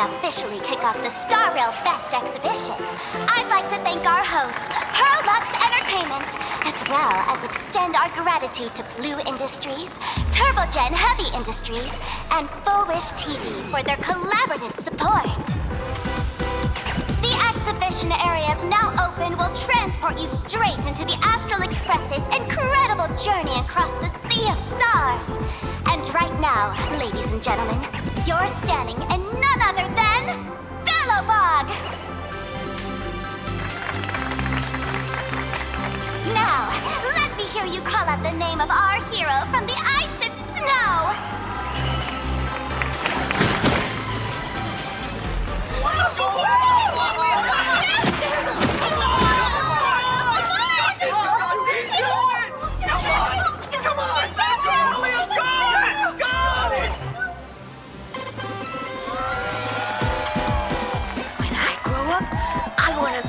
officially kick off the Star Rail Fest exhibition, I'd like to thank our host, Pearlux Entertainment, as well as extend our gratitude to Blue Industries, Turbogen Heavy Industries, and Full Wish TV for their collaborative support. The exhibition area is now open will transport you straight into the Astral Express's incredible journey across the Sea of Stars. And right now, ladies and gentlemen, you're standing in none other than Bellowbog! Now, let me hear you call out the name of our hero from the ice and snow!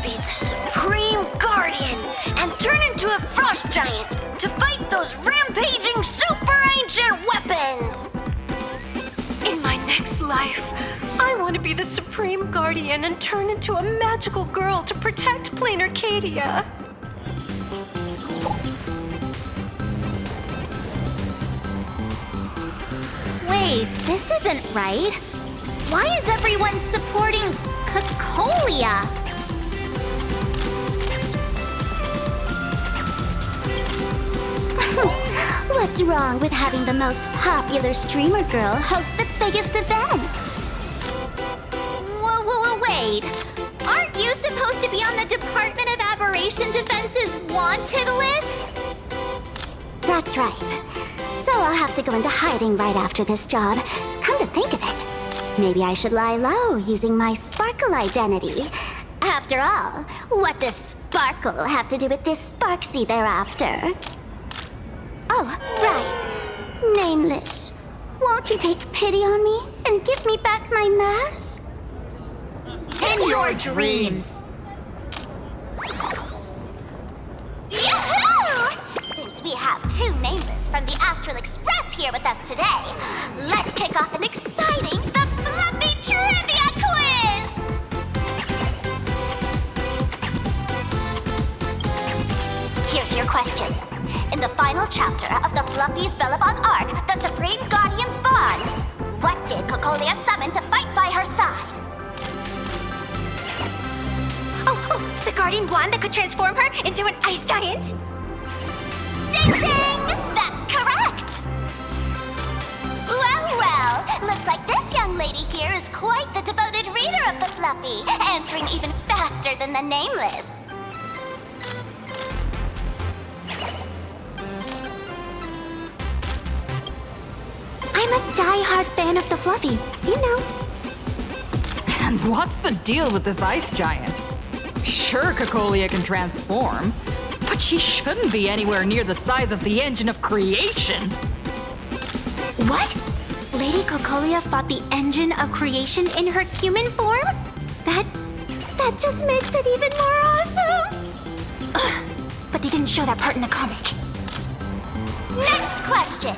Be the Supreme Guardian and turn into a frost giant to fight those rampaging super ancient weapons! In my next life, I want to be the Supreme Guardian and turn into a magical girl to protect Plain Arcadia. Wait, this isn't right. Why is everyone supporting Cocolia? What's wrong with having the most popular streamer girl host the biggest event? Whoa, wait. Aren't you supposed to be on the Department of Aberration Defense's wanted list? That's right. So I'll have to go into hiding right after this job. Come to think of it, maybe I should lie low using my Sparkle identity. After all, what does Sparkle have to do with this Sparksy thereafter? Oh, right. Nameless. Won't you take pity on me and give me back my mask? In your dreams! Yahoo! Since we have two Nameless from the Astral Express here with us today, let's kick off an exciting The Fluffy Trivia Quiz! Here's your question. In the final chapter of the Fluffy's Bellowbog arc, the Supreme Guardians Bond, what did Cocolia summon to fight by her side? Oh, the Guardian wand that could transform her into an ice giant? Ding ding! That's correct! Well, looks like this young lady here is quite the devoted reader of the Fluffy, answering even faster than the Nameless. I'm a die-hard fan of the Fluffy, you know. And what's the deal with this ice giant? Sure, Cocolia can transform, but she shouldn't be anywhere near the size of the engine of creation. What? Lady Cocolia fought the engine of creation in her human form? That just makes it even more awesome! Ugh, but they didn't show that part in the comic. Next question.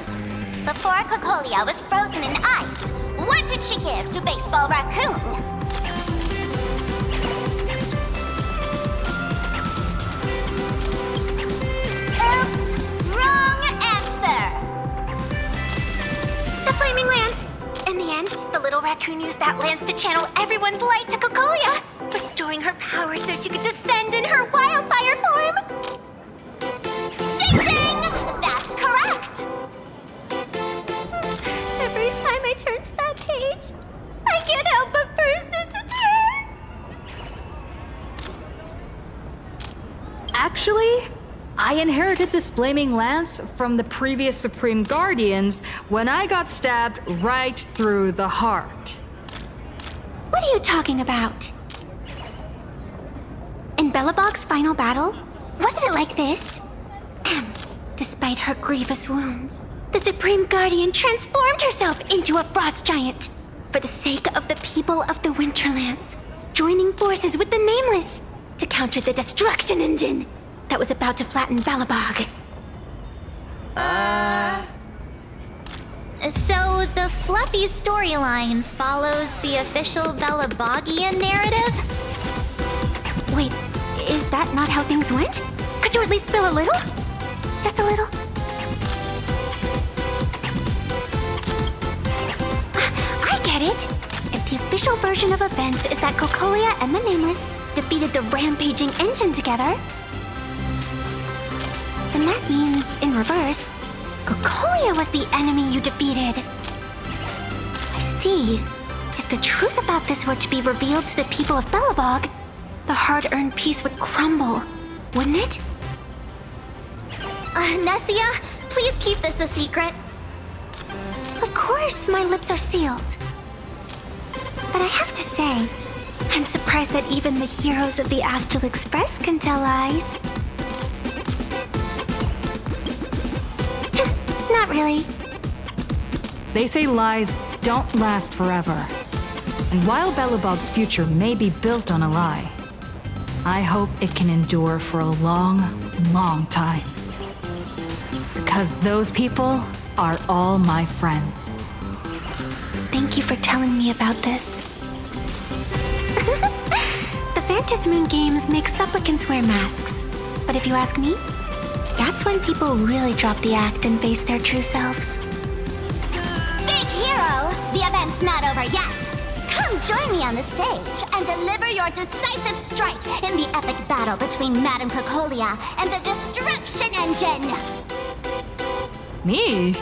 Before Cocolia was frozen in ice, what did she give to Baseball Raccoon? Oops! Wrong answer! The Flaming Lance! In the end, the little raccoon used that lance to channel everyone's light to Cocolia, restoring her power so she could descend in her wildfire form! Ding ding! That's correct! Every time I turn to that page, I can't help but burst into tears! Actually, I inherited this flaming lance from the previous Supreme Guardians when I got stabbed right through the heart. What are you talking about? In Bellowbog's final battle, wasn't it like this? Despite her grievous wounds, the Supreme Guardian transformed herself into a frost giant for the sake of the people of the Winterlands, joining forces with the Nameless to counter the destruction engine that was about to flatten Bellowbog. So the fluffy storyline follows the official Belabogian narrative? Wait, is that not how things went? Could you at least spill a little? Just a little? I get it. If the official version of events is that Cocolia and the Nameless defeated the rampaging engine together, then that means, in reverse, Cocolia was the enemy you defeated. I see. If the truth about this were to be revealed to the people of Belobog, the hard-earned peace would crumble, wouldn't it? Nessia, please keep this a secret. Of course, my lips are sealed. But I have to say, I'm surprised that even the heroes of the Astral Express can tell lies. Not really. They say lies don't last forever. And while Belobog's future may be built on a lie, I hope it can endure for a long, long time. Because those people are all my friends. Thank you for telling me about this. The Phantasmoon games make supplicants wear masks. But if you ask me, that's when people really drop the act and face their true selves. Big hero! The event's not over yet! Come join me on the stage and deliver your decisive strike in the epic battle between Madame Cocolia and the Destruction Engine! Me?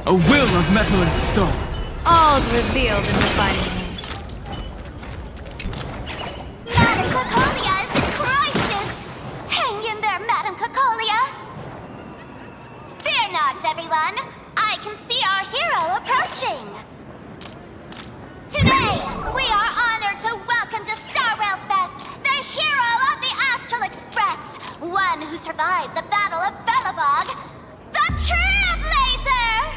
A will of metal and stone. All's revealed in the fighting. Madame Cocolia is in crisis! Hang in there, Madame Cocolia! Fear not, everyone! I can see our hero approaching! Today, we are honored to welcome to Starrail Fest the hero of the Astral Express, one who survived the Battle of Belobog, the Trailblazer!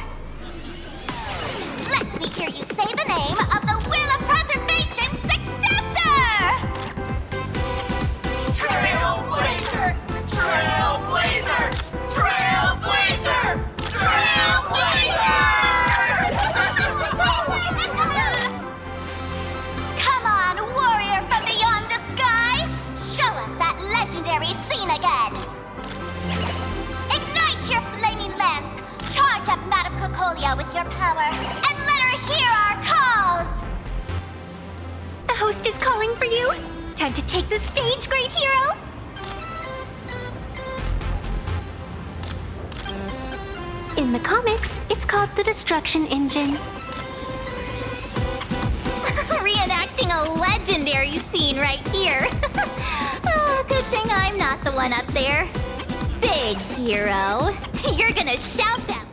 Let me hear you say the name of the Will of Preservation's successor! Trailblazer! Trailblazer! Trailblazer! Trailblazer! Come on, warrior from beyond the sky! Show us that legendary scene again! Ignite your flaming lance! Charge up Madame Cocolia with your power, and let her hear our calls! The host is calling for you. Time to take the stage, great hero! In the comics, it's called the Destruction Engine. Reenacting a legendary scene right here. Oh, good thing I'm not the one up there. Big hero. You're gonna shout them.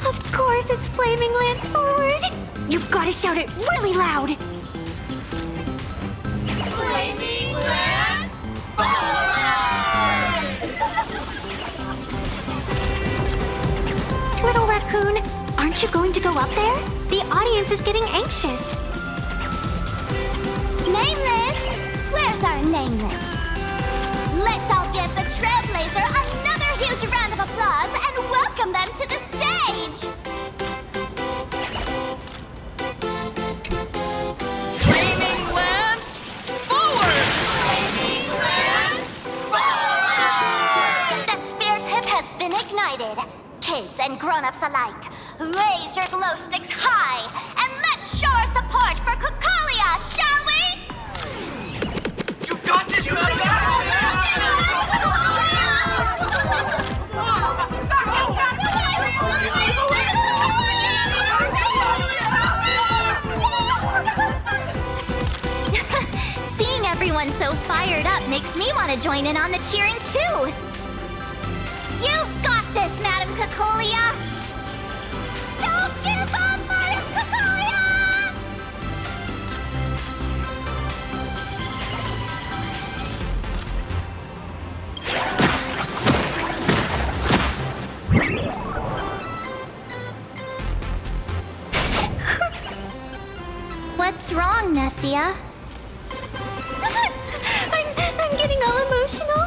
Of course, it's Flaming Lance forward. You've got to shout it really loud. Flaming Lance forward! Little raccoon, aren't you going to go up there? The audience is getting anxious. Nameless? Where's our Nameless? Let's all give the Trailblazer another huge round of applause and welcome them to the stage! Flaming Lance, forward! Flaming Lance forward! The spirit tip has been ignited. Kids and grown-ups alike, raise your glow sticks high and let's show our support for Cocolia, shall we? You got this, you got Seeing everyone so fired up makes me want to join in on the cheering too. You've got this, Madame Cocolia! Don't give up, Madame Cocolia! See ya. I'm getting all emotional.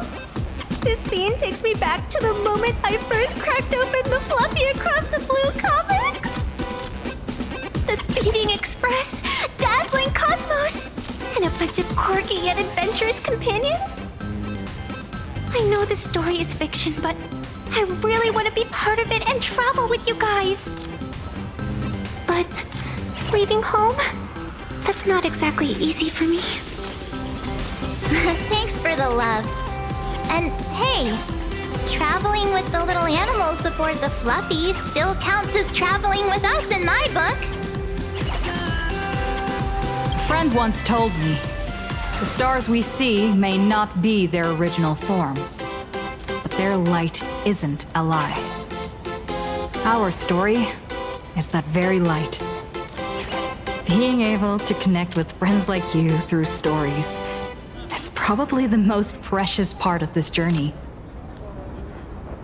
This scene takes me back to the moment I first cracked open the Fluffy Across the Blue comics. The speeding express, dazzling cosmos, and a bunch of quirky yet adventurous companions. I know the story is fiction, but I really want to be part of it and travel with you guys. But leaving home, that's not exactly easy for me. Thanks for the love. And hey, traveling with the little animals aboard the Fluffy still counts as traveling with us in my book. A friend once told me, the stars we see may not be their original forms, but their light isn't a lie. Our story is that very light. Being able to connect with friends like you through stories is probably the most precious part of this journey.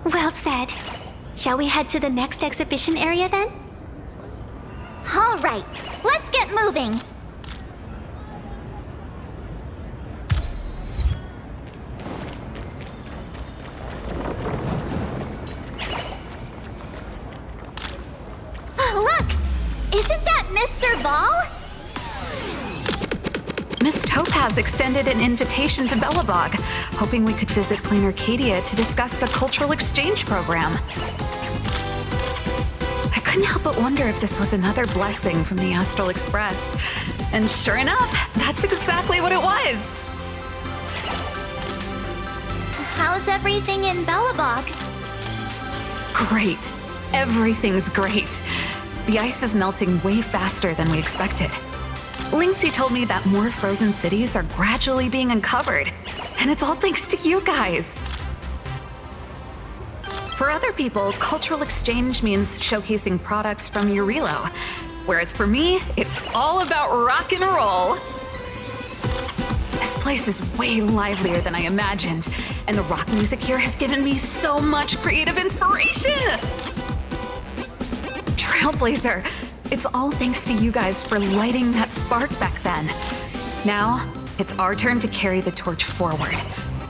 Well said. Shall we head to the next exhibition area then? All right, let's get moving. Look! Isn't that Miss Serval? Miss Topaz extended an invitation to Belobog, hoping we could visit Plain Arcadia to discuss a cultural exchange program. I couldn't help but wonder if this was another blessing from the Astral Express. And sure enough, that's exactly what it was. How's everything in Belobog? Great. Everything's great. The ice is melting way faster than we expected. Lynxie told me that more frozen cities are gradually being uncovered, and it's all thanks to you guys. For other people, cultural exchange means showcasing products from Eurilo, whereas for me, it's all about rock and roll. This place is way livelier than I imagined, and the rock music here has given me so much creative inspiration! Trailblazer, it's all thanks to you guys for lighting that spark back then. Now, it's our turn to carry the torch forward,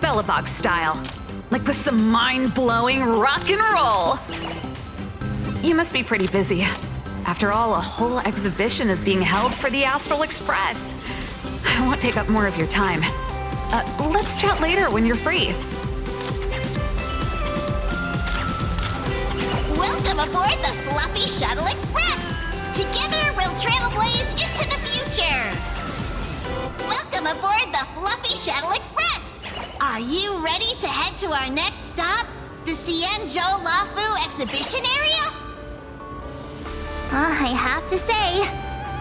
Belobog style, like with some mind-blowing rock and roll. You must be pretty busy. After all, a whole exhibition is being held for the Astral Express. I won't take up more of your time. Let's chat later when you're free. Welcome aboard the Fluffy Shuttle Express! Together we'll trailblaze into the future! Welcome aboard the Fluffy Shuttle Express! Are you ready to head to our next stop? The Xianzhou Lafu exhibition area? I have to say,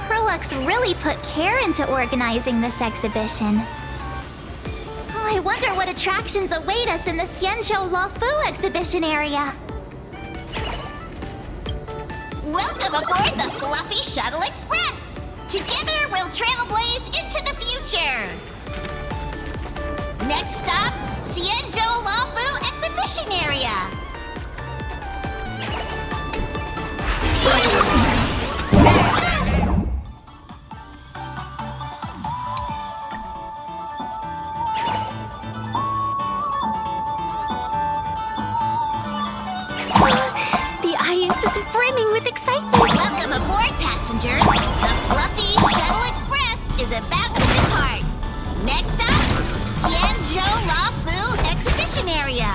Herlux really put care into organizing this exhibition. I wonder what attractions await us in the Xianzhou Lafu exhibition area. Welcome aboard the Fluffy Shuttle Express! Together we'll trailblaze into the future! Next stop, Xianzhou Lafu exhibition area! The audience is brimming with excitement. Welcome aboard, passengers! The Fluffy Shuttle Express is about to depart! Next stop, Xianzhou Lafu exhibition area!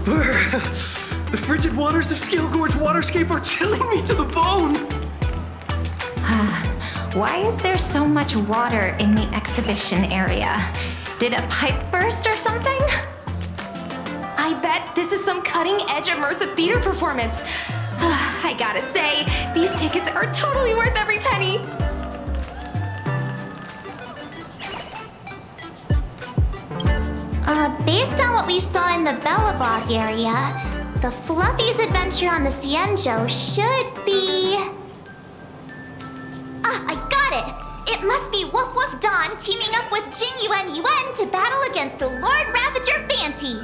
The frigid waters of Scale Gorge Waterscape are chilling me to the bone! Why is there so much water in the exhibition area? Did a pipe burst or something? I bet this is some cutting-edge immersive theater performance. I gotta say, these tickets are totally worth every penny. Based on what we saw in the Bellabog area, the Fluffy's adventure on the Cienjo should be... Ah, I got it! It must be Woof Woof Dawn teaming up with Jin Yuen Yuen to battle against the Lord Ravager Fanti.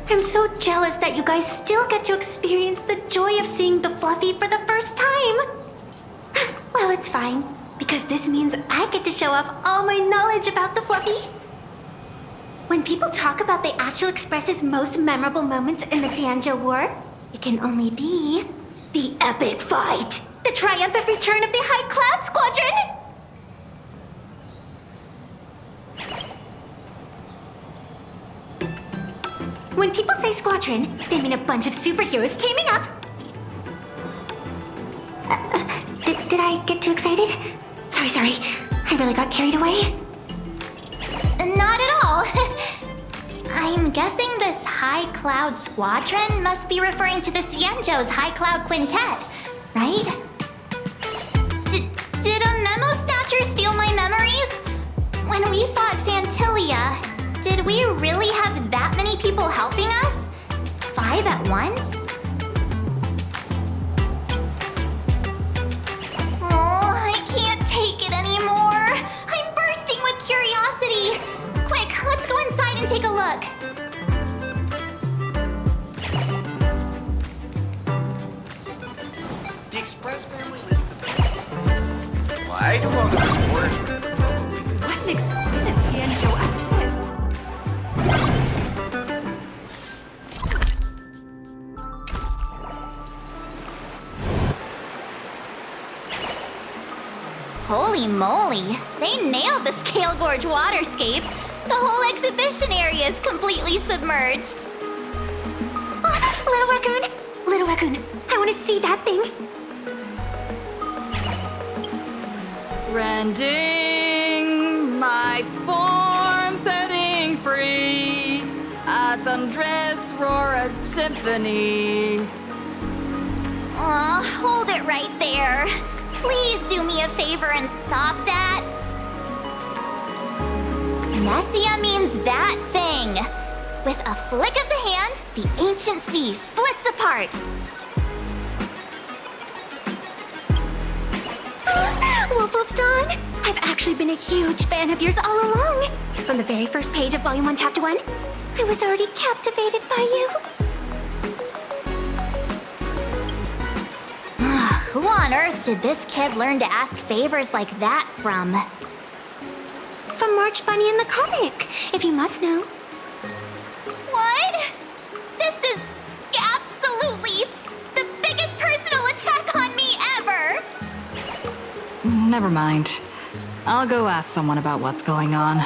I'm so jealous that you guys still get to experience the joy of seeing the Fluffy for the first time. Well, it's fine, because this means I get to show off all my knowledge about the Fluffy. When people talk about the Astral Express's most memorable moments in the Cienjo War, it can only be the epic fight, the triumphant return of the High Cloud Squadron. When people say squadron, they mean a bunch of superheroes teaming up. Did I get too excited? Sorry. I really got carried away. Not at all. I'm guessing this High Cloud Squadron must be referring to the Cienjo's High Cloud Quintet, right? Did a Memo Snatcher steal my memories? When we fought Fantilia, did we really have that many people helping us? 5 at once? Oh, I can't take it anymore. I'm bursting with curiosity. Quick, let's go inside and take a look. The Express family lives. Why do all the reporters? What an exquisite Cienjo outfit. Holy moly, they nailed the Scale Gorge Waterscape. The whole exhibition area is completely submerged. Little raccoon, I want to see that thing. Rending my form, setting free. A thunderous roar, a symphony. Aw, hold it right there. Please do me a favor and stop that. Nessia means that thing. With a flick of the hand, the ancient sea splits apart. Wolf of Dawn, I've actually been a huge fan of yours all along. From the very first page of Volume 1, Chapter 1, I was already captivated by you. Who on earth did this kid learn to ask favors like that from? From March Bunny in the comic, if you must know. What? This is absolutely the biggest personal attack on me ever! Never mind. I'll go ask someone about what's going on.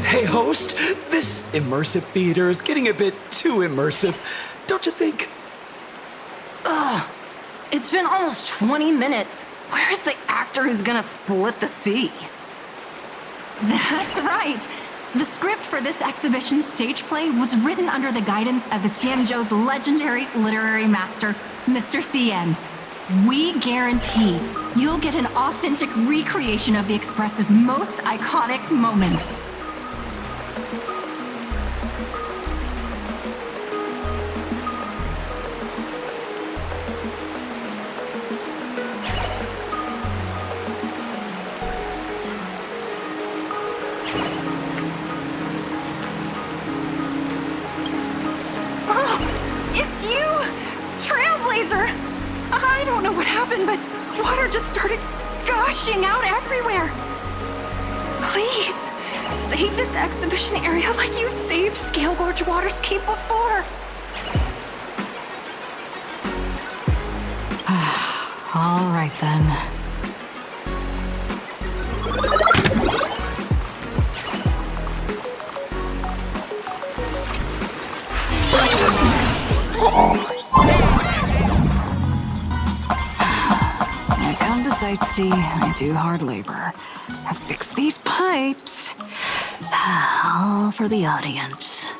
Hey, host, this immersive theater is getting a bit too immersive, don't you think? It's been almost 20 minutes. Where's the actor who's gonna split the sea? That's right. The script for this exhibition stage play was written under the guidance of the Cienjo's legendary literary master, Mr. Cien. We guarantee you'll get an authentic recreation of the Express's most iconic moments. It's you! Trailblazer! I don't know what happened, but water just started gushing out everywhere. Please, save this exhibition area like you saved Scale Gorge Waterscape before. All right then. I come to sightsee, I do hard labor. I fix these pipes. All for the audience.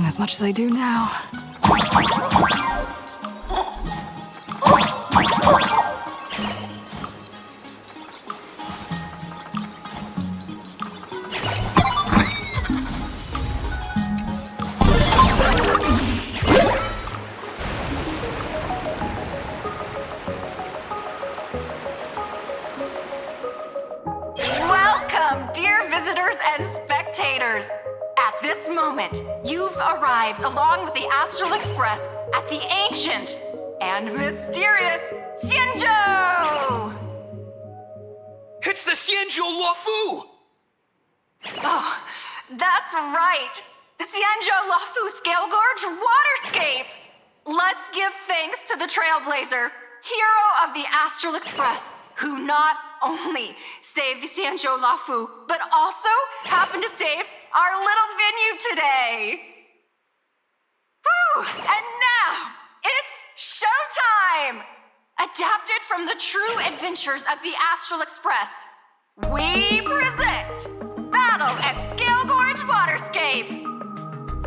As much as I do now. Welcome, dear visitors and spectators. At this moment, you've arrived along with the Astral Express at the ancient and mysterious Xianzhou! It's the Xianzhou Luofu! Oh, that's right! The Xianzhou Luofu Scale Gorge Waterscape! Let's give thanks to the Trailblazer, hero of the Astral Express, who not only saved the Xianzhou Luofu, but also happened to save our little venue today. Whew! And now, it's showtime! Adapted from the true adventures of the Astral Express, we present Battle at Scale Gorge Waterscape!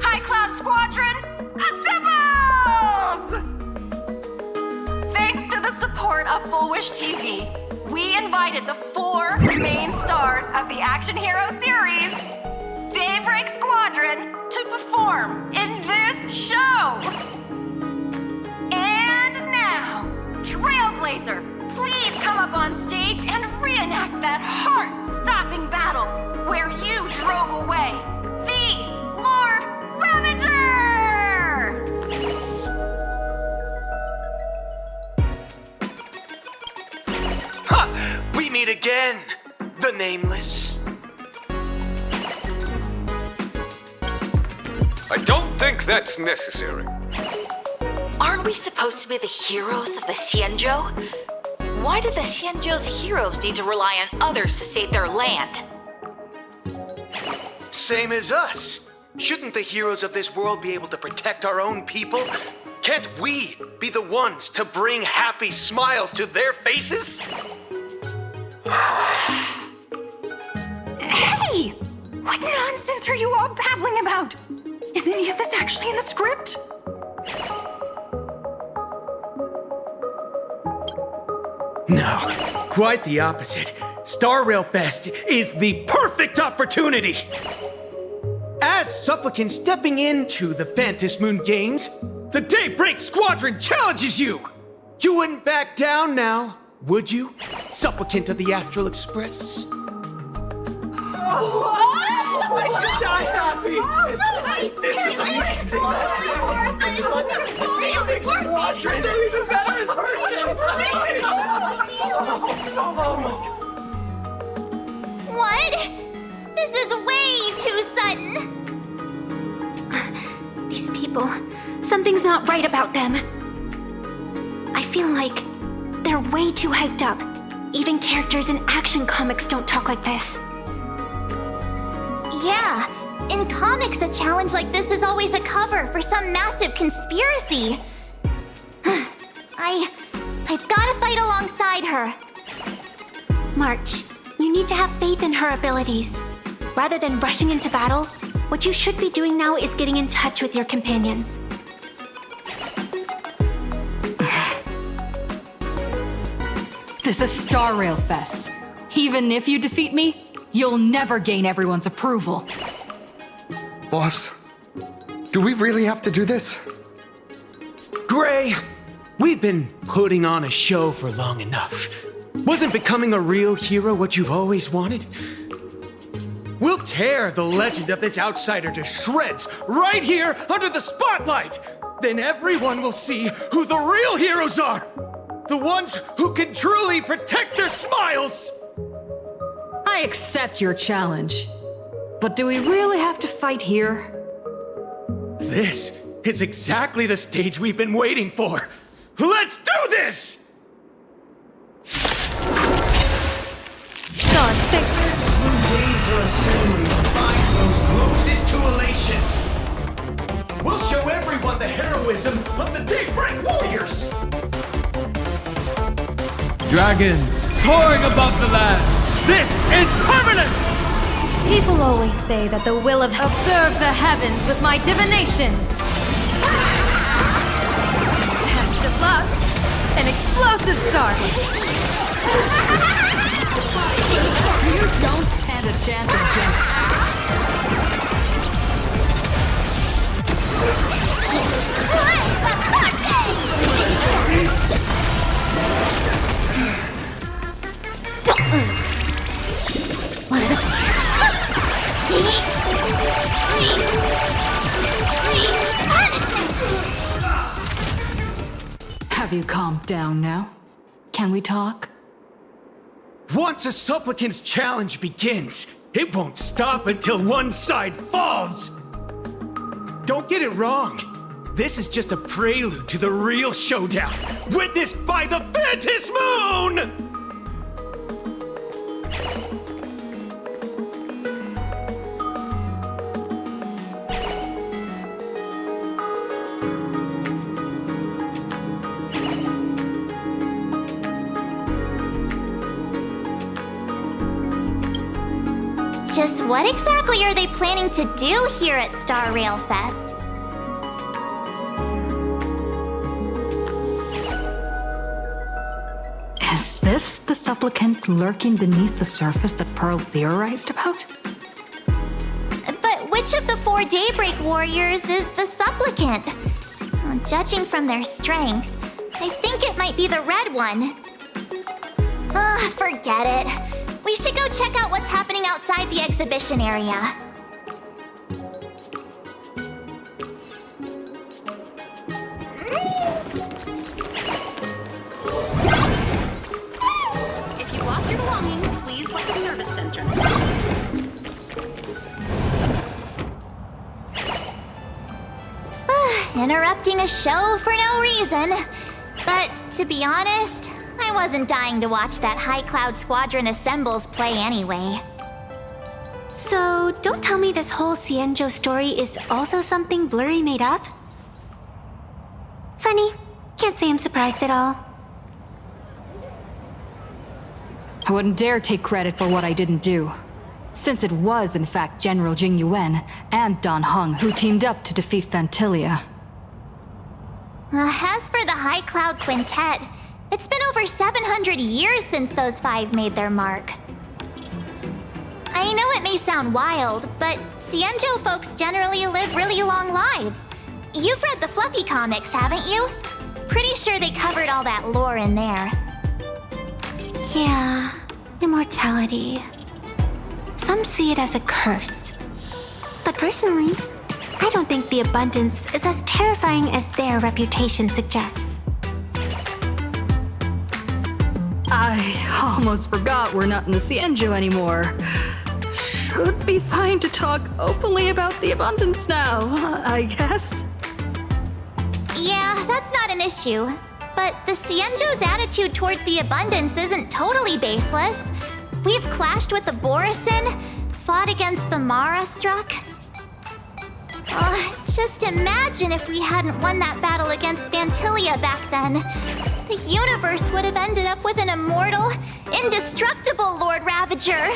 High Cloud Squadron, assembles! Thanks to the support of Full Wish TV, we invited the 4 main stars of the action hero series, Daybreak Squadron, to perform in this show! And now, Trailblazer, please come up on stage and reenact that heart-stopping battle where you drove away the Lord Ravager! Ha! We meet again, the Nameless. I don't think that's necessary. Aren't we supposed to be the heroes of the Xianzhou? Why do the Xianzhou's heroes need to rely on others to save their land? Same as us. Shouldn't the heroes of this world be able to protect our own people? Can't we be the ones to bring happy smiles to their faces? Hey! What nonsense are you all babbling about? Is any of this actually in the script? No, quite the opposite. Star Rail Fest is the perfect opportunity! As supplicants stepping into the Phantom Moon Games, the Daybreak Squadron challenges you! You wouldn't back down now, would you, supplicant of the Astral Express? This is amazing! What? This is way too sudden. These people, something's not right about them. I feel like they're way too hyped up. Even characters in action comics don't talk like this. Yeah, in comics, a challenge like this is always a cover for some massive conspiracy. I've gotta fight alongside her. March, you need to have faith in her abilities. Rather than rushing into battle, what you should be doing now is getting in touch with your companions. This is Star Rail Fest. Even if you defeat me, you'll never gain everyone's approval. Boss, do we really have to do this? Gray, we've been putting on a show for long enough. Wasn't becoming a real hero what you've always wanted? We'll tear the legend of this outsider to shreds right here under the spotlight! Then everyone will see who the real heroes are! The ones who can truly protect their smiles! I accept your challenge. But do we really have to fight here? This is exactly the stage we've been waiting for! Let's do this! God, thanks. Waves are assembling to find those closest to elation. We'll show everyone the heroism of the Daybreak Warriors! Dragons soaring above the lands. This is permanence! People always say that the will of observe the heavens with my divinations. Best of luck. An explosive start. You don't stand a chance against me. Have you calmed down now? Can we talk? Once a supplicant's challenge begins, it won't stop until one side falls! Don't get it wrong. This is just a prelude to the real showdown, witnessed by the Phantom Moon! Just what exactly are they planning to do here at Star Rail Fest? Is this the supplicant lurking beneath the surface that Pearl theorized about? But which of the 4 Daybreak Warriors is the supplicant? Well, judging from their strength, I think it might be the red one. Forget it. We should go check out what's happening outside the exhibition area. If you've lost your belongings, please let the service center. Interrupting a show for no reason. But to be honest, I wasn't dying to watch that High Cloud Squadron Assembles play anyway. So, don't tell me this whole Xianzhou story is also something Blurry made up? Funny. Can't say I'm surprised at all. I wouldn't dare take credit for what I didn't do, since it was in fact General Jing Yuan and Dan Heng who teamed up to defeat Phantilia. As for the High Cloud Quintet, it's been over 700 years since those five made their mark. I know it may sound wild, but Xianzhou folks generally live really long lives. You've read the Fluffy comics, haven't you? Pretty sure they covered all that lore in there. Yeah, immortality. Some see it as a curse. But personally, I don't think the abundance is as terrifying as their reputation suggests. I almost forgot we're not in the Xianzhou anymore. Should be fine to talk openly about the abundance now, I guess. Yeah, that's not an issue. But the Xianzhou's attitude towards the abundance isn't totally baseless. We've clashed with the Voracity, fought against the Mara struck. Just imagine if we hadn't won that battle against Phantilia back then. The universe would have ended up with an immortal, indestructible Lord Ravager.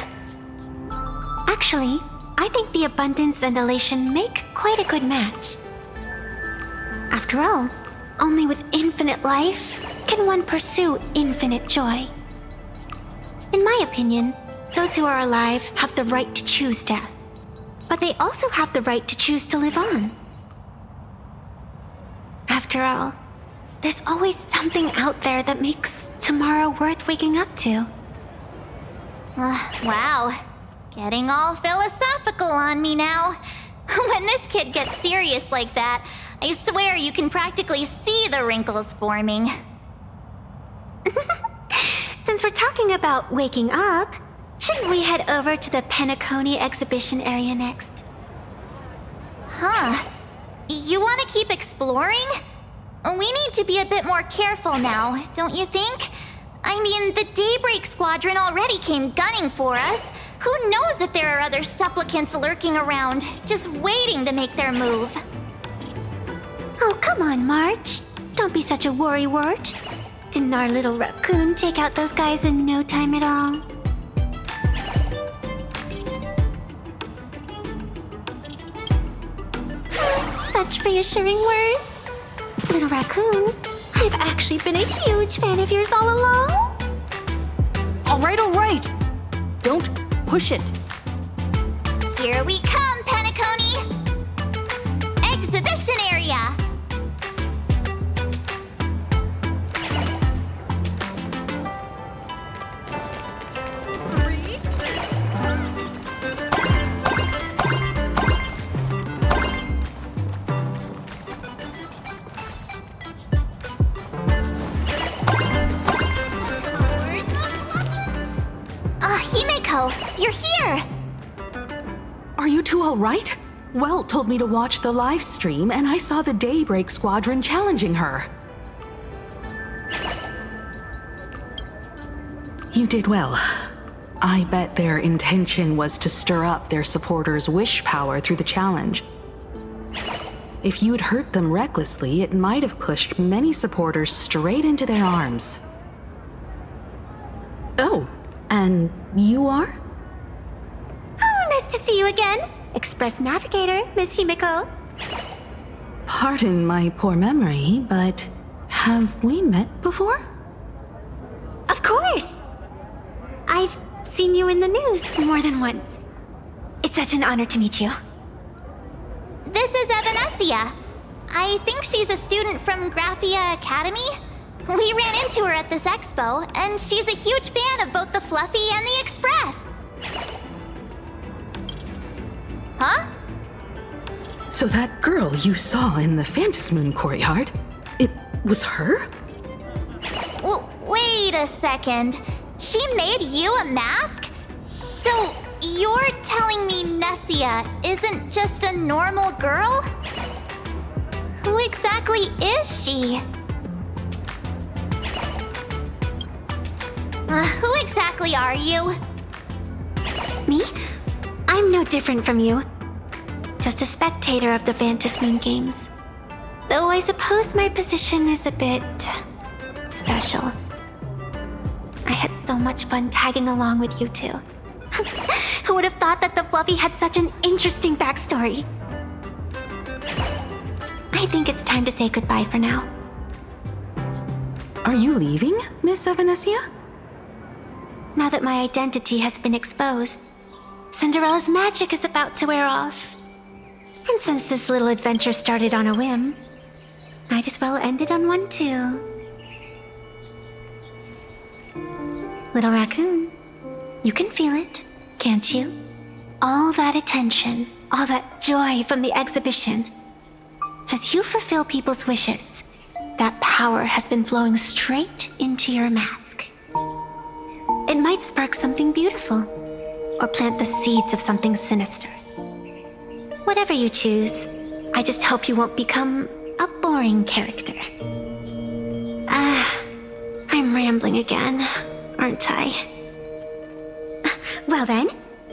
Actually, I think the abundance and elation make quite a good match. After all, only with infinite life can one pursue infinite joy. In my opinion, those who are alive have the right to choose death, but they also have the right to choose to live on. After all, there's always something out there that makes tomorrow worth waking up to. Wow. Getting all philosophical on me now. When this kid gets serious like that, I swear you can practically see the wrinkles forming. Since we're talking about waking up, shouldn't we head over to the Penacony exhibition area next? Huh. You want to keep exploring? We need to be a bit more careful now, don't you think? I mean, the Daybreak squadron already came gunning for us. Who knows if there are other supplicants lurking around, just waiting to make their move. Oh, come on, March. Don't be such a worrywart. Didn't our little raccoon take out those guys in no time at all? Such reassuring words. Little raccoon, I've actually been a huge fan of yours all along. All right. Don't push it. Here we come, Penacony! Exhibition area! Himeko, you're here! Are you two all right? Welt told me to watch the live stream, and I saw the Daybreak squadron challenging her. You did well. I bet their intention was to stir up their supporters' wish power through the challenge. If you'd hurt them recklessly, it might have pushed many supporters straight into their arms. Oh, and you are? Oh, nice to see you again. Express Navigator, Miss Himeko. Pardon my poor memory, but have we met before? Of course! I've seen you in the news more than once. It's such an honor to meet you. This is Evanescia. I think she's a student from Graphia Academy. We ran into her at this expo, and she's a huge fan of both the Fluffy and the Express. Huh? So that girl you saw in the Phantasmoon courtyard, it was her? Wait a second. She made you a mask? So you're telling me Nessia isn't just a normal girl? Who exactly is she? Who exactly are you? Me? I'm no different from you. Just a spectator of the Moon Games. Though I suppose my position is a bit special. I had so much fun tagging along with you two. Who would have thought that the Fluffy had such an interesting backstory? I think it's time to say goodbye for now. Are you leaving, Miss Evanesia? Now that my identity has been exposed, Cinderella's magic is about to wear off. And since this little adventure started on a whim, might as well end it on one too. Little raccoon, you can feel it, can't you? All that attention, all that joy from the exhibition. As you fulfill people's wishes, that power has been flowing straight into your mask. It might spark something beautiful, or plant the seeds of something sinister. Whatever you choose, I just hope you won't become a boring character. I'm rambling again, aren't I? Well then,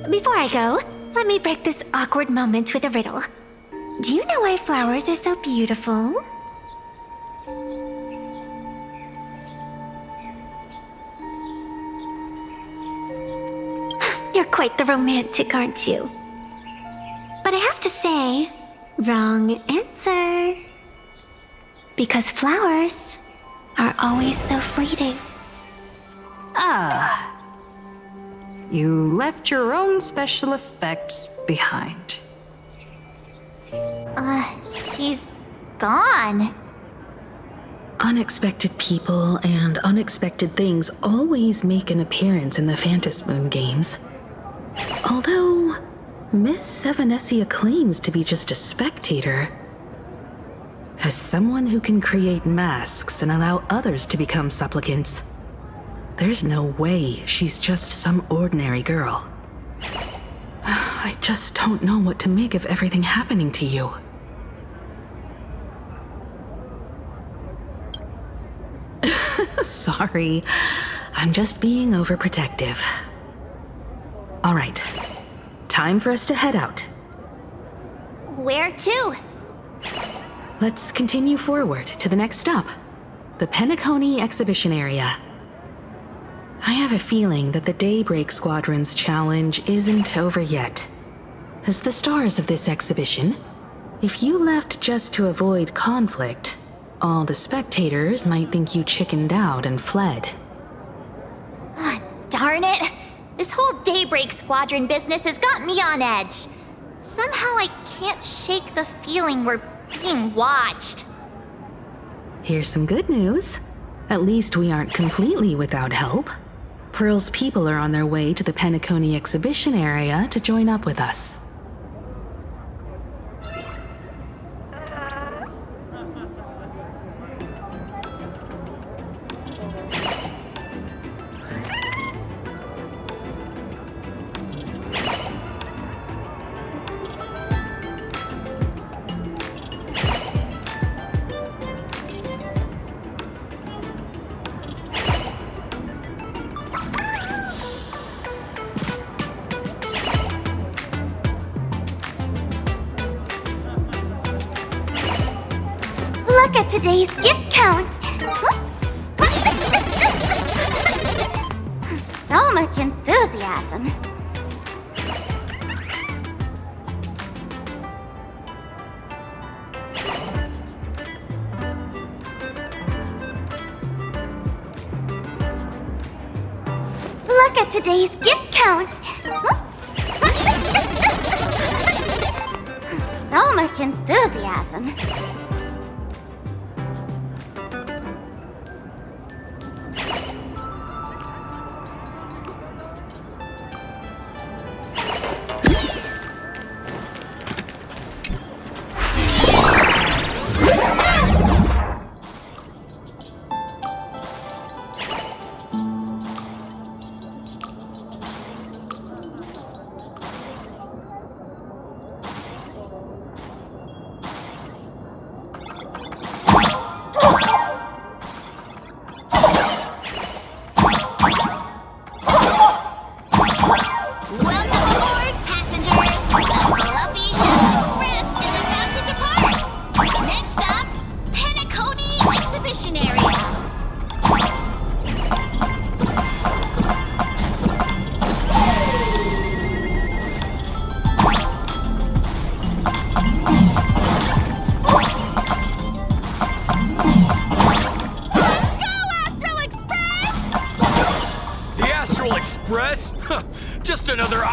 before I go, let me break this awkward moment with a riddle. Do you know why flowers are so beautiful? You're quite the romantic, aren't you? But I have to say, wrong answer. Because flowers are always so fleeting. Ah. You left your own special effects behind. She's gone. Unexpected people and unexpected things always make an appearance in the Moon Games. Although, Miss Evanesia claims to be just a spectator. As someone who can create masks and allow others to become supplicants, there's no way she's just some ordinary girl. I just don't know what to make of everything happening to you. Sorry, I'm just being overprotective. All right, time for us to head out. Where to? Let's continue forward to the next stop, the Penacony exhibition area. I have a feeling that the Daybreak Squadron's challenge isn't over yet. As the stars of this exhibition, if you left just to avoid conflict, all the spectators might think you chickened out and fled. Darn it! This whole Daybreak Squadron business has got me on edge. Somehow I can't shake the feeling we're being watched. Here's some good news. At least we aren't completely without help. Pearl's people are on their way to the Penacony exhibition area to join up with us. Look at today's gift count! So much enthusiasm. Look at today's gift count! So much enthusiasm.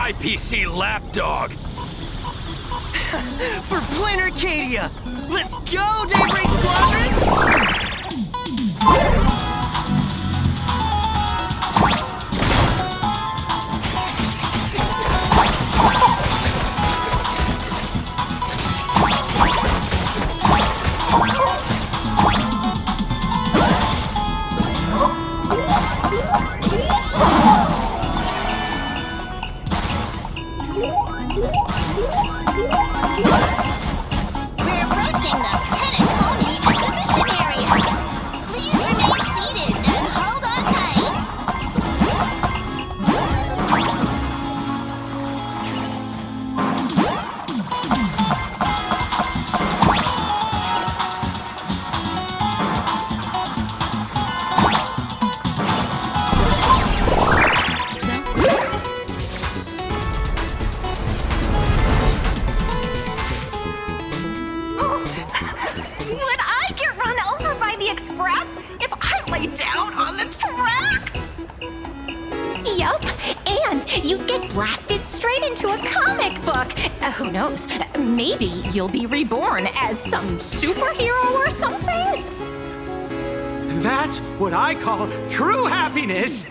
IPC lapdog. For Plain Arcadia! Let's go, Daybreak Squadron! We're approaching the Pony exhibition area. Please remain seated and hold on tight. Would I get run over by the express if I lay down on the tracks? Yup, and you get blasted straight into a comic book. Who knows? Maybe you'll be reborn as some superhero or something? That's what I call true happiness.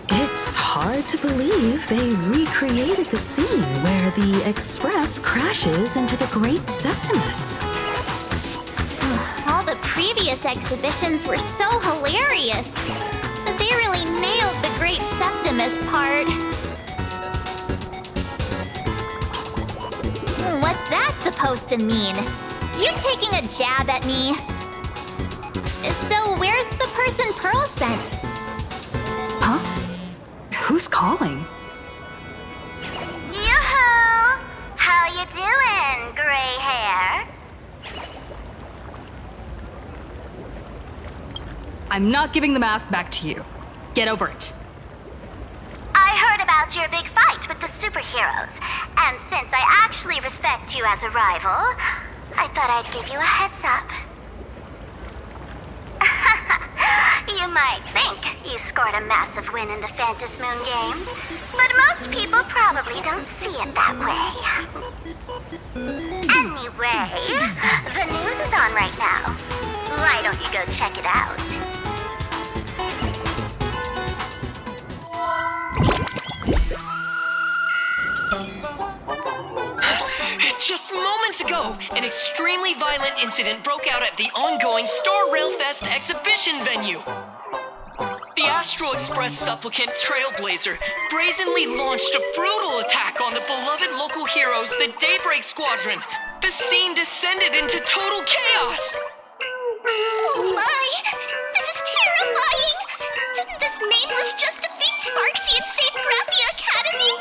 It's hard to believe they recreated the scene where the Express crashes into the Great Septimus. All the previous exhibitions were so hilarious. But they really nailed the Great Septimus part. What's that supposed to mean? You taking a jab at me? So where's the person Pearl sent? Huh? Who's calling? Yoo-hoo! How you doing, gray hair? I'm not giving the mask back to you. Get over it. I heard about your big fight with the superheroes, and since I actually respect you as a rival, I thought I'd give you a heads up. You might think you scored a massive win in the Phantom Moon Games, but most people probably don't see it that way. Anyway, the news is on right now. Why don't you go check it out? Just moments ago, an extremely violent incident broke out at the ongoing Star Rail Fest exhibition venue. The Astral Express supplicant Trailblazer brazenly launched a brutal attack on the beloved local heroes, the Daybreak Squadron. The scene descended into total chaos. Oh my! This is terrifying! Didn't this nameless just defeat Sparksy and save Graphia Academy?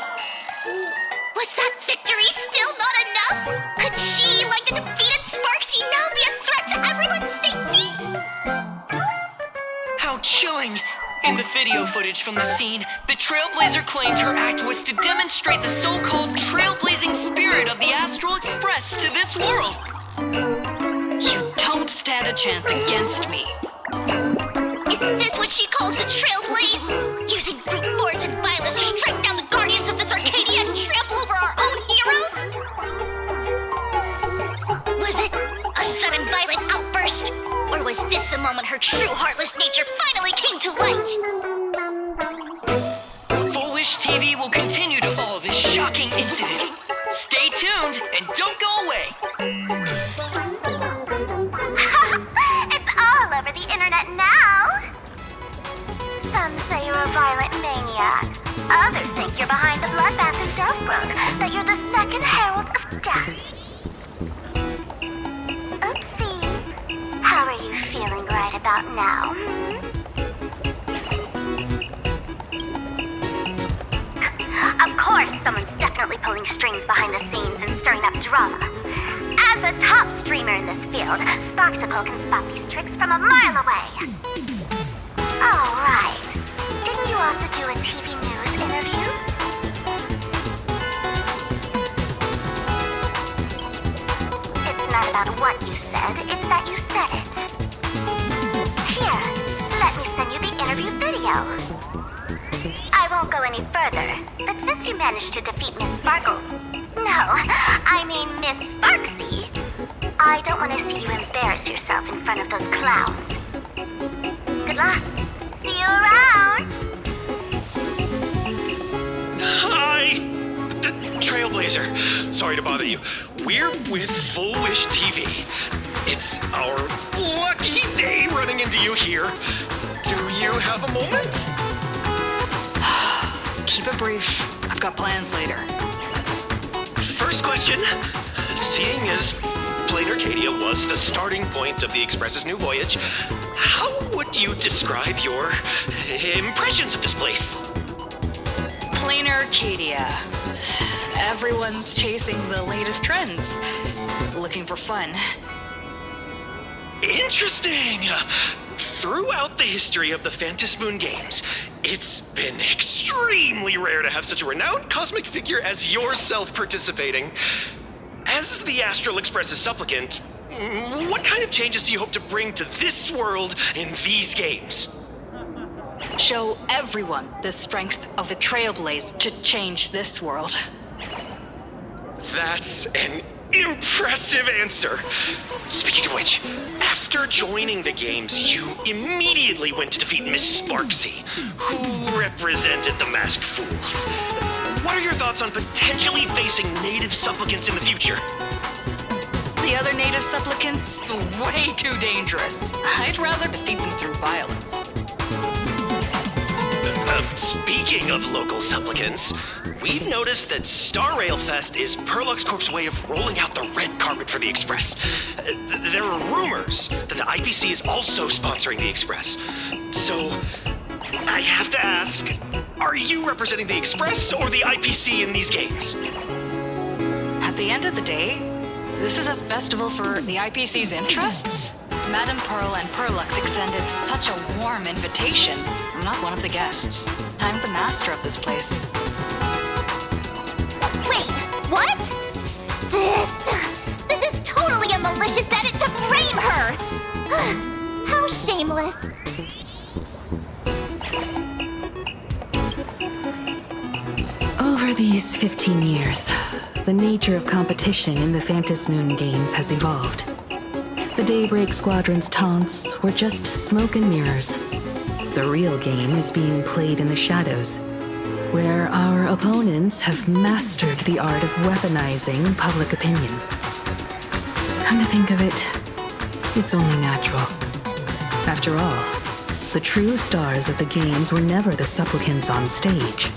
Was that victory still not enough? Could she, like the defeated Sparksy, now be a threat to everyone's safety? How chilling! In the video footage from the scene, the Trailblazer claimed her act was to demonstrate the so-called trailblazing spirit of the Astral Express to this world. You don't stand a chance against me. Isn't this what she calls a trailblaze? Using brute force and violence to strike down the guardians of this Arcadia and trample over our own heroes? Was it a sudden violent outburst? Or was this the moment her true heartless nature finally came to light? Foolish TV will continue to follow this shocking incident. Stay tuned and don't go away. It's all over the internet now. Some say you're a violent maniac. Others think you're behind the bloodbath in Delphbrok, that you're the second herald of death. Oopsie. How are you feeling right about now, Of course, someone's definitely pulling strings behind the scenes and stirring up drama. As a top streamer in this field, Sparksicle can spot these tricks from a mile away. Oh, right. Didn't you also do a TV news interview? It's not about what you said, it's that you said it. Here, let me send you the interview video. I will won't go any further, but since you managed to defeat Miss Sparkle... No, I mean Miss Sparksy, I don't want to see you embarrass yourself in front of those clowns. Good luck. See you around. Hi! Trailblazer. Sorry to bother you. We're with Full Wish TV. It's our lucky day running into you here. Do you have a moment? Keep it brief. I've got plans later. First question. Seeing as Plain Arcadia was the starting point of the Express's new voyage, how would you describe your impressions of this place? Plain Arcadia. Everyone's chasing the latest trends. Looking for fun. Interesting! Throughout the history of the Phantasmoon games, it's been extremely rare to have such a renowned cosmic figure as yourself participating. As the Astral Express's supplicant, what kind of changes do you hope to bring to this world in these games? Show everyone the strength of the Trailblaze to change this world. That's an impressive answer. Speaking of which, after joining the games, you immediately went to defeat Miss Sparksy, who represented the Masked Fools. What are your thoughts on potentially facing native supplicants in the future? The other native supplicants? Way too dangerous. I'd rather defeat them through violence. Speaking of local supplicants, we've noticed that Star Rail Fest is Perlux Corp's way of rolling out the red carpet for the Express. There are rumors that the IPC is also sponsoring the Express. So, I have to ask, are you representing the Express or the IPC in these games? At the end of the day, this is a festival for the IPC's interests. Madame Pearl and Perlux extended such a warm invitation. I'm not one of the guests. I'm the master of this place. Wait, what? This is totally a malicious edit to frame her! How shameless. Over these 15 years, the nature of competition in the Phantasmoon games has evolved. The Daybreak Squadron's taunts were just smoke and mirrors. The real game is being played in the shadows, where our opponents have mastered the art of weaponizing public opinion. Come to think of it, it's only natural. After all, the true stars of the games were never the supplicants on stage,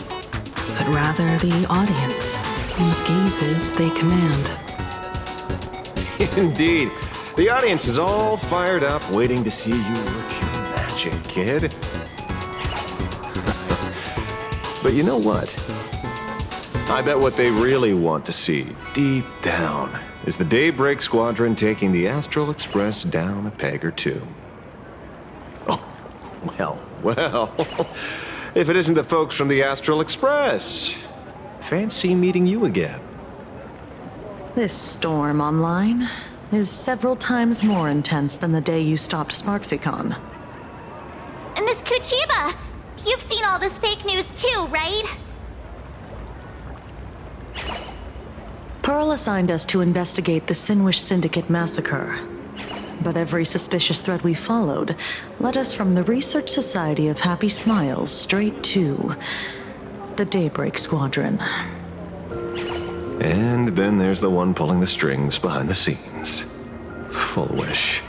but rather the audience, whose gazes they command. Indeed. The audience is all fired up, waiting to see you work your magic, kid. But you know what? I bet what they really want to see, deep down, is the Daybreak Squadron taking the Astral Express down a peg or two. Oh, well. If it isn't the folks from the Astral Express. Fancy meeting you again. This storm online is several times more intense than the day you stopped SparksyCon. Miss Kuchiba, you've seen all this fake news too, right? Pearl assigned us to investigate the Sinwish Syndicate massacre. But every suspicious thread we followed led us from the Research Society of Happy Smiles straight to the Daybreak Squadron. And then there's the one pulling the strings behind the scenes. Full Wish.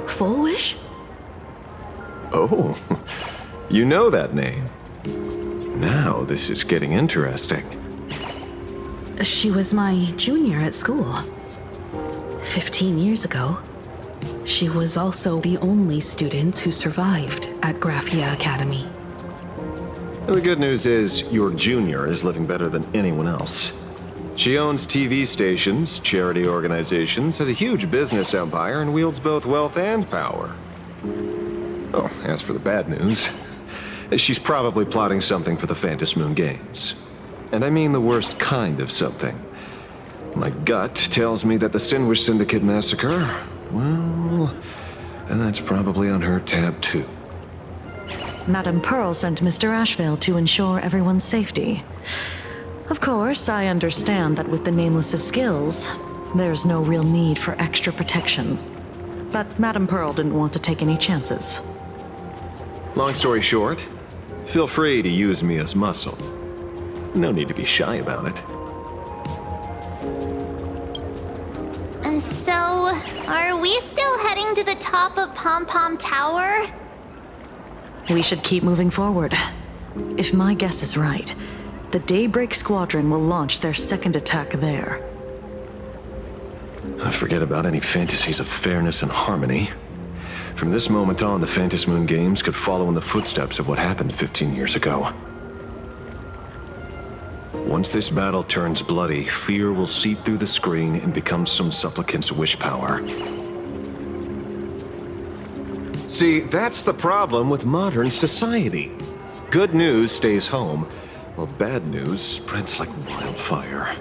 Full Wish? Oh, you know that name. Now this is getting interesting. She was my junior at school. 15 years ago, she was also the only student who survived at Graphia Academy. The good news is your junior is living better than anyone else. She owns TV stations, charity organizations, has a huge business empire, and wields both wealth and power. Oh, as for the bad news, she's probably plotting something for the Phantasmoon games. And I mean the worst kind of something. My gut tells me that the Sinwish Syndicate massacre, well, and that's probably on her tab too. Madame Pearl sent Mr. Ashvale to ensure everyone's safety. Of course, I understand that with the Nameless's skills, there's no real need for extra protection. But Madame Pearl didn't want to take any chances. Long story short, feel free to use me as muscle. No need to be shy about it. So, are we still heading to the top of Pom-Pom Tower? We should keep moving forward. If my guess is right, the Daybreak Squadron will launch their second attack there. Forget about any fantasies of fairness and harmony. From this moment on, the Phantasy Moon Games could follow in the footsteps of what happened 15 years ago. Once this battle turns bloody, fear will seep through the screen and become some supplicant's wish power. See, that's the problem with modern society. Good news stays home, while bad news spreads like wildfire.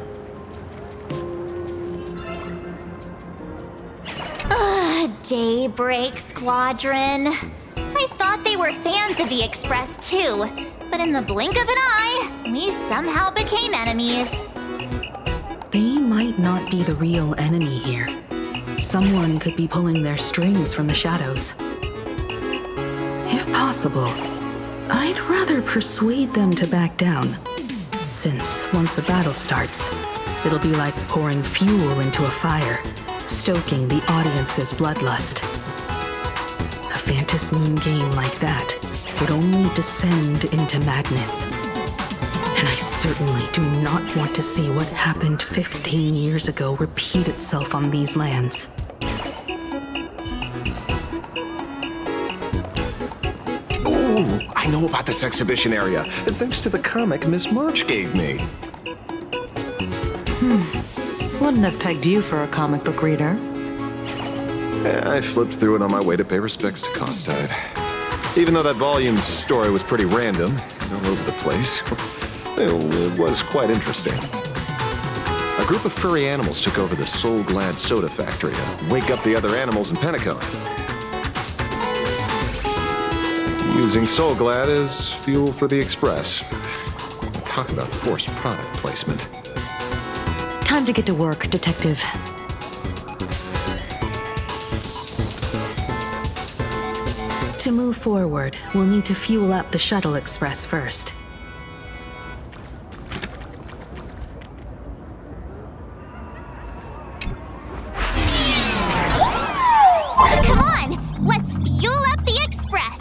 Daybreak Squadron. I thought they were fans of the Express too, but in the blink of an eye, we somehow became enemies. They might not be the real enemy here. Someone could be pulling their strings from the shadows. If possible, I'd rather persuade them to back down. Since once a battle starts, it'll be like pouring fuel into a fire, stoking the audience's bloodlust. A Phantasy Moon game like that would only descend into madness. And I certainly do not want to see what happened 15 years ago repeat itself on these lands. Ooh, I know about this exhibition area, thanks to the comic Miss March gave me. Wouldn't have pegged you for a comic book reader. I flipped through it on my way to pay respects to Costide. Even though that volume's story was pretty random, all over the place, it was quite interesting. A group of furry animals took over the Soul Glad soda factory to wake up the other animals in Pentacone. Using Soul Glad as fuel for the Express. Talk about forced product placement. Time to get to work, Detective. To move forward, we'll need to fuel up the Shuttle Express first. Come on, let's fuel up the Express.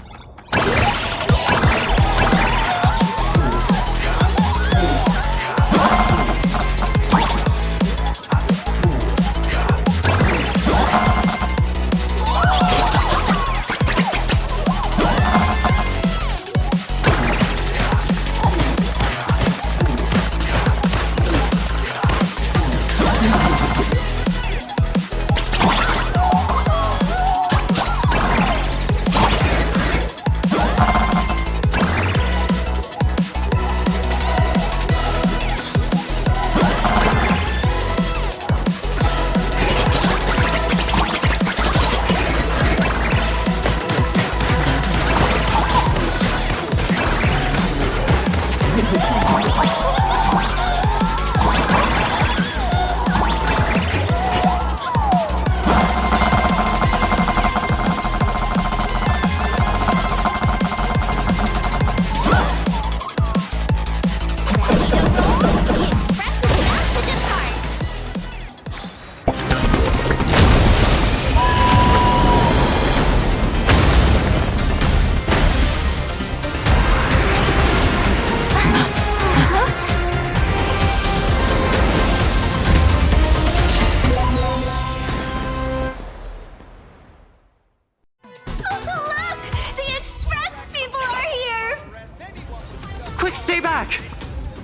Quick, stay back!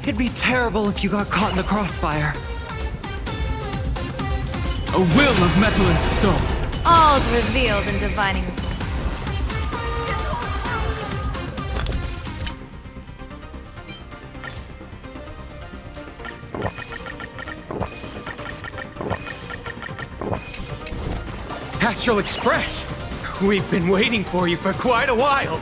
It'd be terrible if you got caught in the crossfire. A will of metal and stone. All's revealed in divining. Astral Express! We've been waiting for you for quite a while.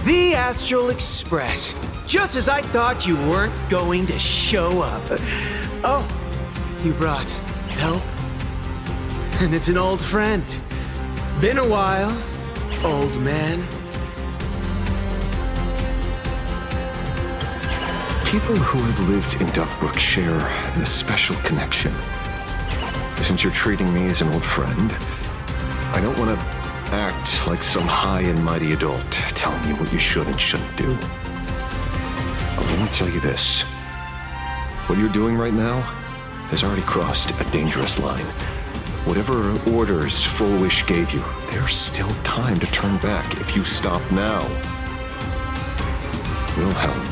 The Astral Express. Just as I thought you weren't going to show up. Oh, you brought help? And it's an old friend. Been a while, old man. People who have lived in Dovebrook share a special connection. Since you're treating me as an old friend, I don't want to act like some high and mighty adult telling you what you should and shouldn't do. But let me tell you this. What you're doing right now has already crossed a dangerous line. Whatever orders Full Wish gave you, there's still time to turn back if you stop now. Wilhelm,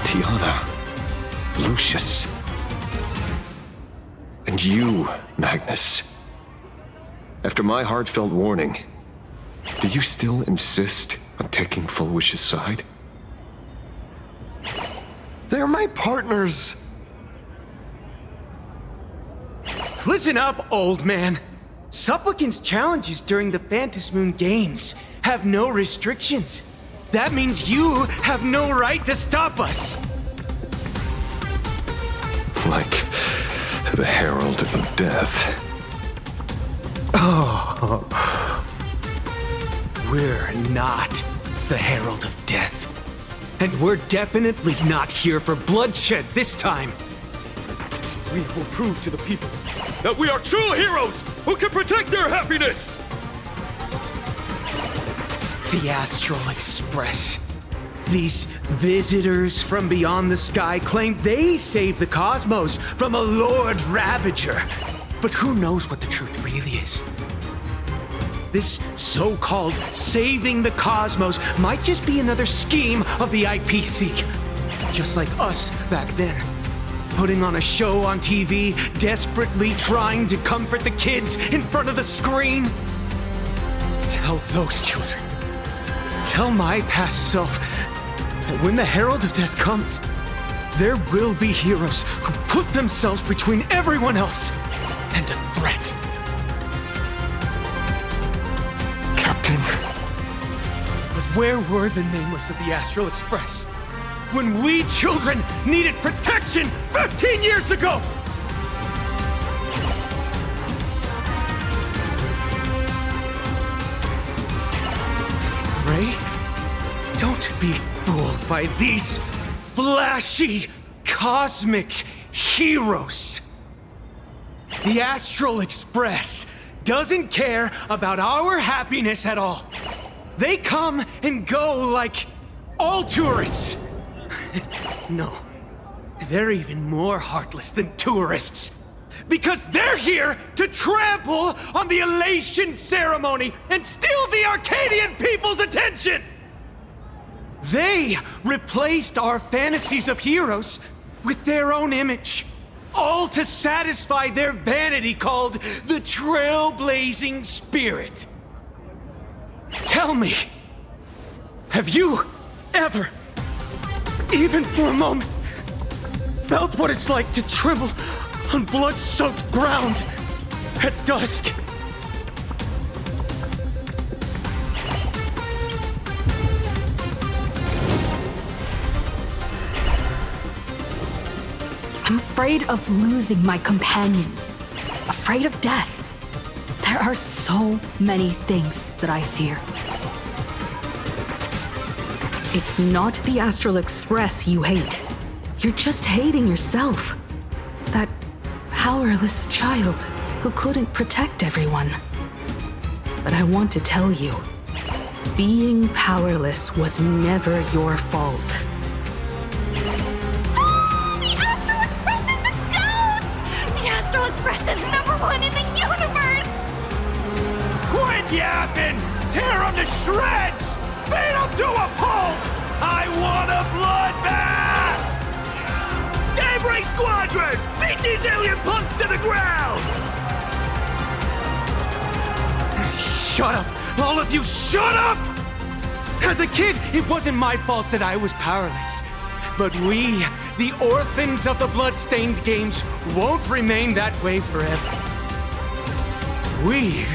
Tiana, Lucius, and you, Magnus. After my heartfelt warning, do you still insist on taking Full Wish's side? They're my partners. Listen up, old man. Supplicants' challenges during the Phantasmoon Games have no restrictions. That means you have no right to stop us. Like the Herald of Death. Oh. We're not the Herald of Death. And we're definitely not here for bloodshed this time. We will prove to the people that we are true heroes who can protect their happiness! The Astral Express. These visitors from beyond the sky claim they saved the cosmos from a Lord Ravager. But who knows what the truth really is? This so-called saving the cosmos might just be another scheme of the IPC. Just like us back then. Putting on a show on TV, desperately trying to comfort the kids in front of the screen. Tell those children. Tell my past self that when the Herald of Death comes, there will be heroes who put themselves between everyone else and a threat. Captain. But where were the nameless of the Astral Express when we children needed protection 15 years ago? Ray, don't be fooled by these flashy, cosmic heroes. The Astral Express doesn't care about our happiness at all. They come and go like all tourists. No, they're even more heartless than tourists. Because they're here to trample on the elation ceremony and steal the Arcadian people's attention! They replaced our fantasies of heroes with their own image. All to satisfy their vanity called the Trailblazing Spirit. Tell me, have you ever, even for a moment, felt what it's like to tremble on blood-soaked ground at dusk? I'm afraid of losing my companions. Afraid of death. There are so many things that I fear. It's not the Astral Express you hate. You're just hating yourself. That powerless child who couldn't protect everyone. But I want to tell you, being powerless was never your fault. Express is #1 in the universe! Quit yapping! Tear them to shreds! Beat them to a pulp! I want a bloodbath! Daybreak Squadron! Beat these alien punks to the ground! Shut up! All of you, shut up! As a kid, it wasn't my fault that I was powerless. But we, the orphans of the blood-stained games, won't remain that way forever. We've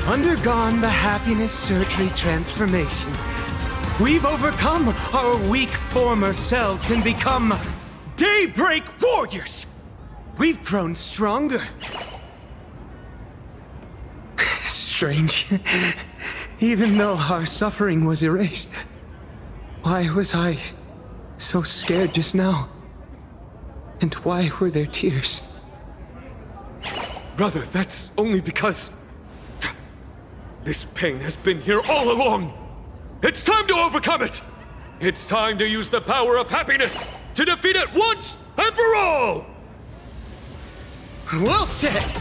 undergone the happiness surgery transformation. We've overcome our weak former selves and become Daybreak warriors! We've grown stronger. Strange. Even though our suffering was erased, why was I so scared just now? And why were there tears? Brother, that's only because... this pain has been here all along! It's time to overcome it! It's time to use the power of happiness to defeat it once and for all! Well said!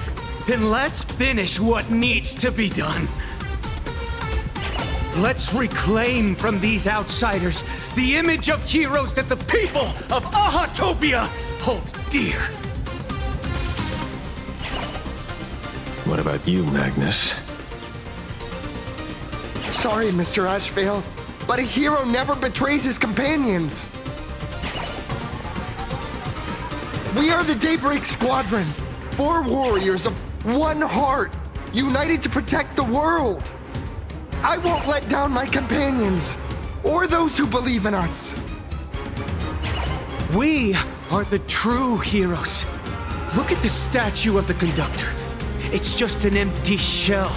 Then let's finish what needs to be done. Let's reclaim from these outsiders the image of heroes that the people of Ahatopia hold dear. What about you, Magnus? Sorry, Mr. Ashvale, but a hero never betrays his companions. We are the Daybreak Squadron, 4 warriors of one heart, united to protect the world. I won't let down my companions, or those who believe in us. We are the true heroes. Look at the statue of the conductor. It's just an empty shell.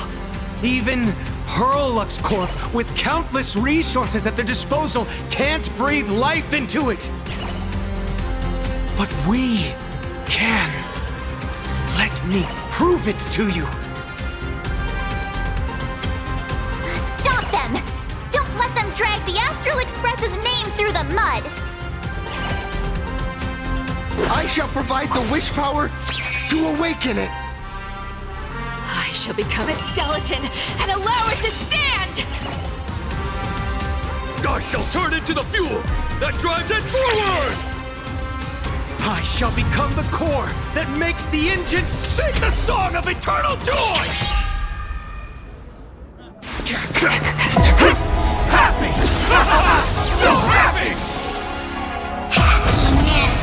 Even Perlux Corp, with countless resources at their disposal, can't breathe life into it. But we can. Let me prove it to you. Stop them! Don't let them drag the Astral Express's name through the mud! I shall provide the wish power to awaken it. I shall become its skeleton and allow it to stand! I shall turn into the fuel that drives it forward! I shall become the core that makes the engine sing the song of eternal joy! Happy! So happy! Happiness!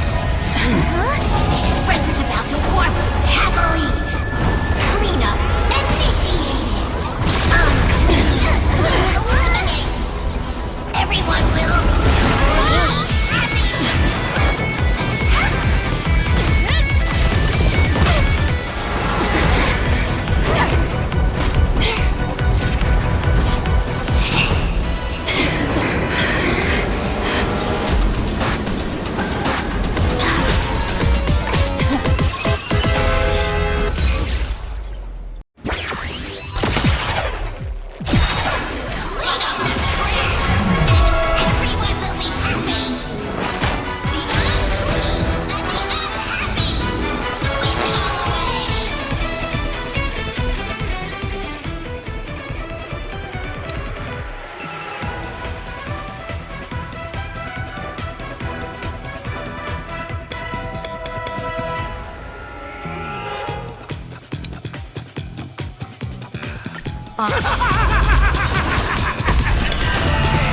Huh? The Express is about to warp happily! Cleanup initiated! Eliminate! Everyone will be happy!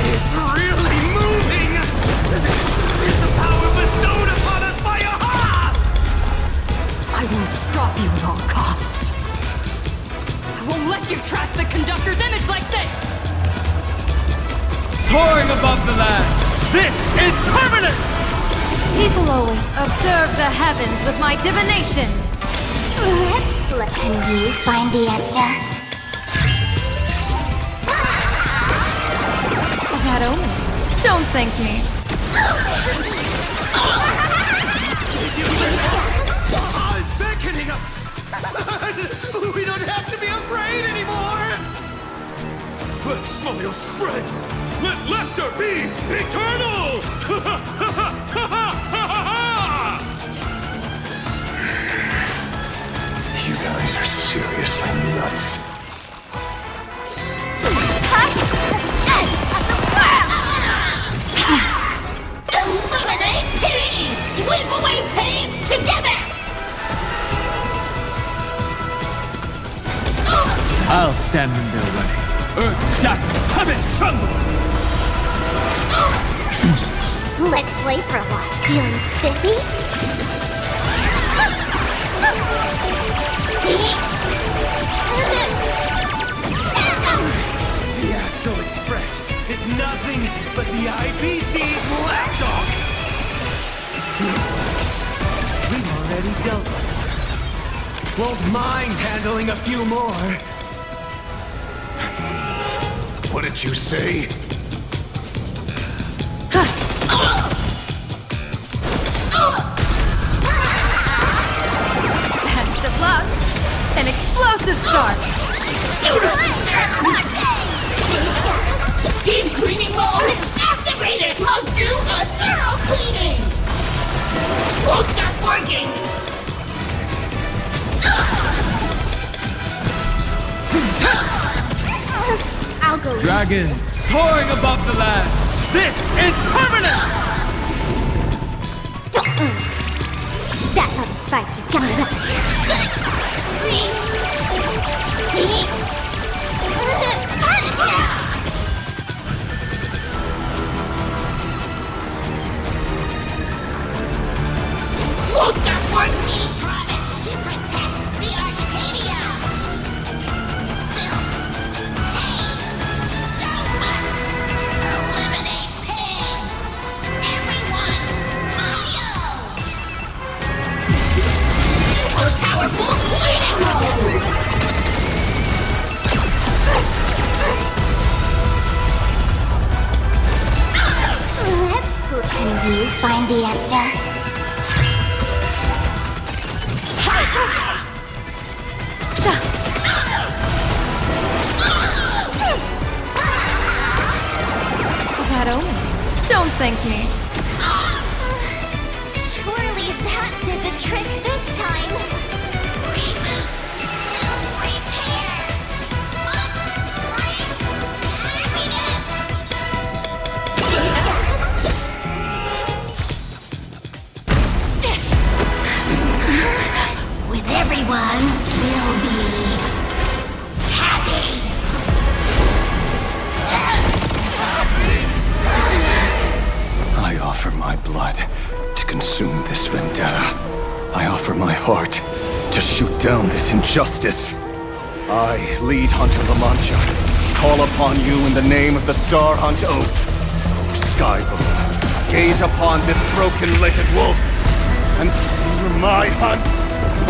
It's really moving! This is the power bestowed upon us by Aha! I will stop you at all costs. I won't let you trash the conductor's image like this! Soaring above the lands, this is permanent! People always observe the heavens with my divinations. Let's flip. Can you find the answer? That only. Don't thank me. Aha is beckoning us! We don't have to be afraid anymore! Let smile spread! Let laughter be eternal! You guys are seriously nuts. Eliminate pain! Sweep away pain together! I'll stand in their way. Earth shatters, heaven trembles! Let's play for a while. Feeling spiffy? The Astral Express is nothing but the IBC's lapdog! We've already dealt with them. Won't mind handling a few more. What did you say? Best of luck. An explosive start. Deep cleaning mode activated! Must do a thorough cleaning! Won't stop working! I'll go. Dragons soaring above the lands! This is permanent! That's how the spark you got. Won't stop working! Promise to protect the Arcadia! Filth, pain, so much! Eliminate pain! Everyone smile! Super powerful cleaning mode! Let's put you find the answer. That omen. Don't thank me. Surely that did the trick this time. Reboot! Self-repair! Must bring happiness! With everyone, we'll be happy! I offer my blood to consume this vendetta. I offer my heart to shoot down this injustice. I, lead Hunter La Mancha, call upon you in the name of the Star Hunt Oath. Skybow, gaze upon this broken-legged wolf and steer my hunt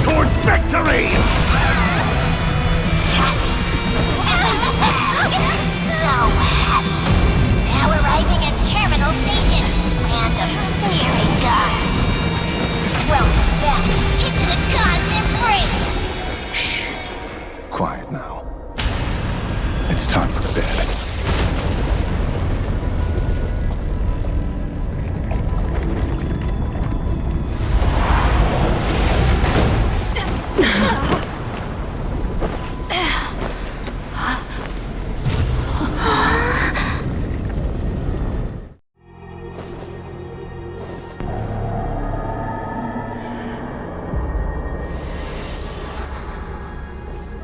toward victory! So happy! Now arriving at Terminal Station, land of sneering gods. Welcome back into the gods' embrace! Shh. Quiet now. It's time for bed.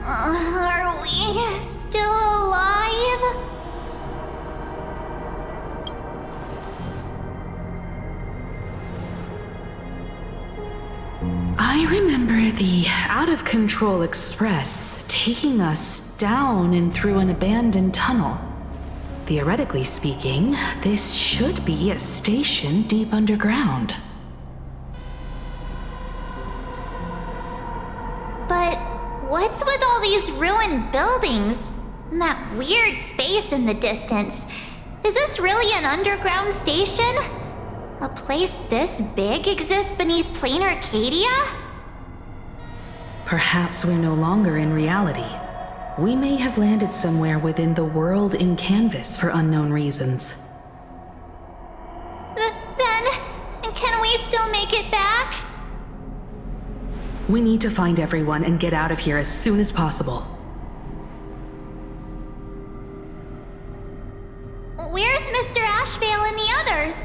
Are we still alive? I remember the out-of-control express taking us down and through an abandoned tunnel. Theoretically speaking, this should be a station deep underground. But what's with all these ruined buildings? And that weird space in the distance? Is this really an underground station? A place this big exists beneath plain Arcadia? Perhaps we're no longer in reality. We may have landed somewhere within the world in canvas for unknown reasons. Then, can we still make it back? We need to find everyone and get out of here as soon as possible. Where's Mr. Ashvale and the others?